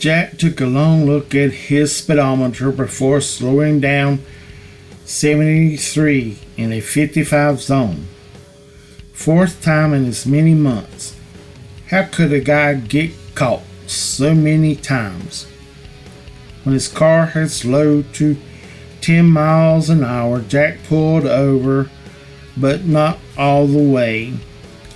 Jack took a long look at his speedometer before slowing down 73 in a 55 zone. Fourth time in as many months. How could a guy get caught so many times? When his car had slowed to 10 miles an hour, Jack pulled over, but not all the way.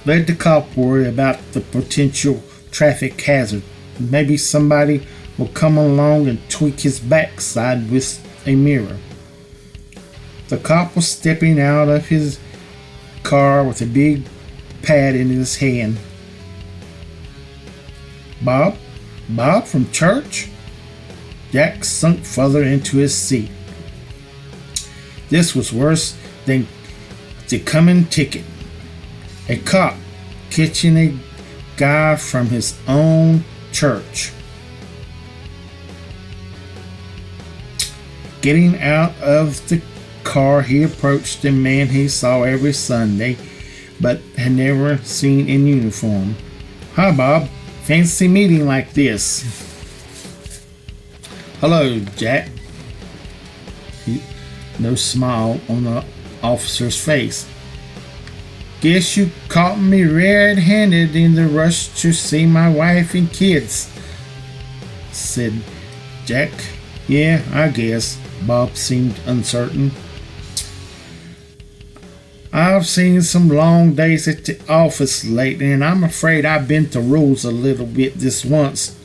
Let the cop worry about the potential traffic hazard. Maybe somebody will come along and tweak his backside with a mirror. The cop was stepping out of his car with a big pad in his hand. Bob from church? Jack sunk further into his seat. This was worse than the coming ticket. A cop catching a guy from his own church. Getting out of the car, he approached the man he saw every Sunday, but had never seen in uniform. Hi, Bob. Fancy meeting like this. Hello, Jack. No smile on the officer's face. Guess you caught me red-handed in the rush to see my wife and kids, said Jack. Yeah, I guess. Bob seemed uncertain. I've seen some long days at the office lately, and I'm afraid I bent the rules a little bit this once,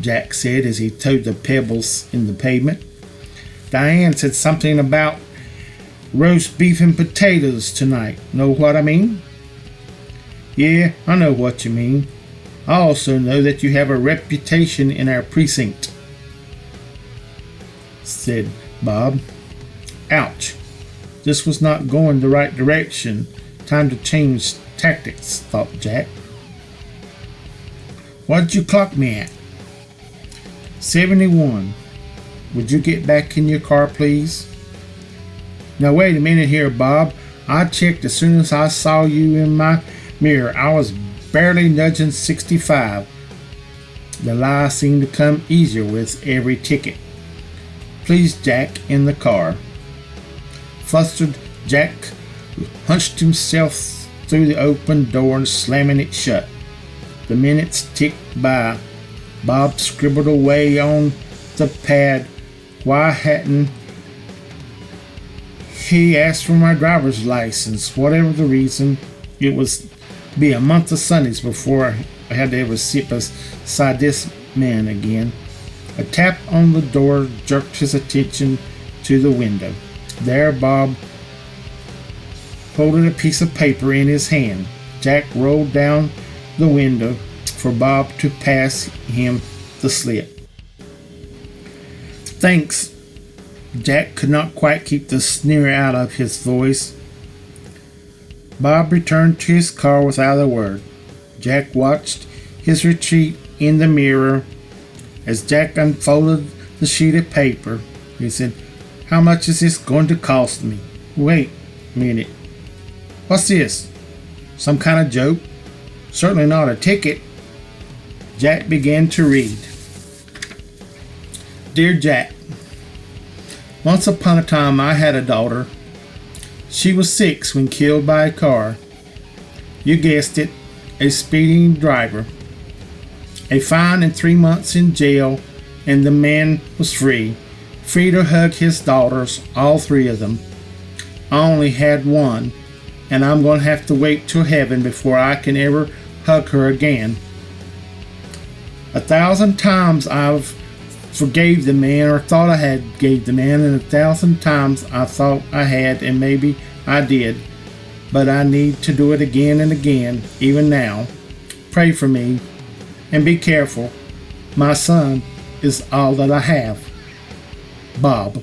Jack said as he toed the pebbles in the pavement. Diane said something about roast beef and potatoes tonight. Know what I mean? Yeah, I know what you mean. I also know that you have a reputation in our precinct, said Bob. Ouch. This was not going the right direction. Time to change tactics, thought Jack. What'd you clock me at? 71. Would you get back in your car, please? Now wait a minute here, Bob. I checked as soon as I saw you in my mirror. I was barely nudging 65. The lie seemed to come easier with every ticket. Please, Jack, in the car. Flustered, Jack hunched himself through the open door and slamming it shut. The minutes ticked by. Bob scribbled away on the pad. Why hadn't he asked for my driver's license? Whatever the reason, it was be a month of Sundays before I had to ever sit beside this man again. A tap on the door jerked his attention to the window. There, Bob holding a piece of paper in his hand. Jack rolled down the window for Bob to pass him the slip. Thanks. Jack could not quite keep the sneer out of his voice. Bob returned to his car without a word. Jack watched his retreat in the mirror. As Jack unfolded the sheet of paper, he said, How much is this going to cost me? Wait a minute. What's this? Some kind of joke? Certainly not a ticket. Jack began to read. Dear Jack, once upon a time I had a daughter. She was 6 when killed by a car. You guessed it, a speeding driver. A fine and 3 months in jail, and the man was free to hug his daughters, all 3 of them. I only had one, and I'm going to have to wait till heaven before I can ever hug her again. 1,000 times I've forgave the man, or thought I had gave the man, and 1,000 times I thought I had, and maybe I did, but I need to do it again and again, even now. Pray for me, and be careful. My son is all that I have. Bob.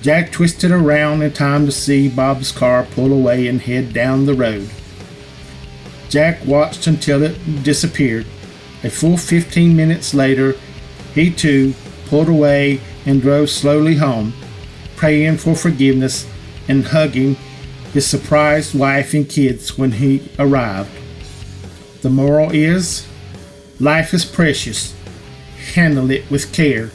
Jack twisted around in time to see Bob's car pull away and head down the road. Jack watched until it disappeared. A full 15 minutes later, he too pulled away and drove slowly home, praying for forgiveness and hugging his surprised wife and kids when he arrived. The moral is, Life is precious. Handle it with care.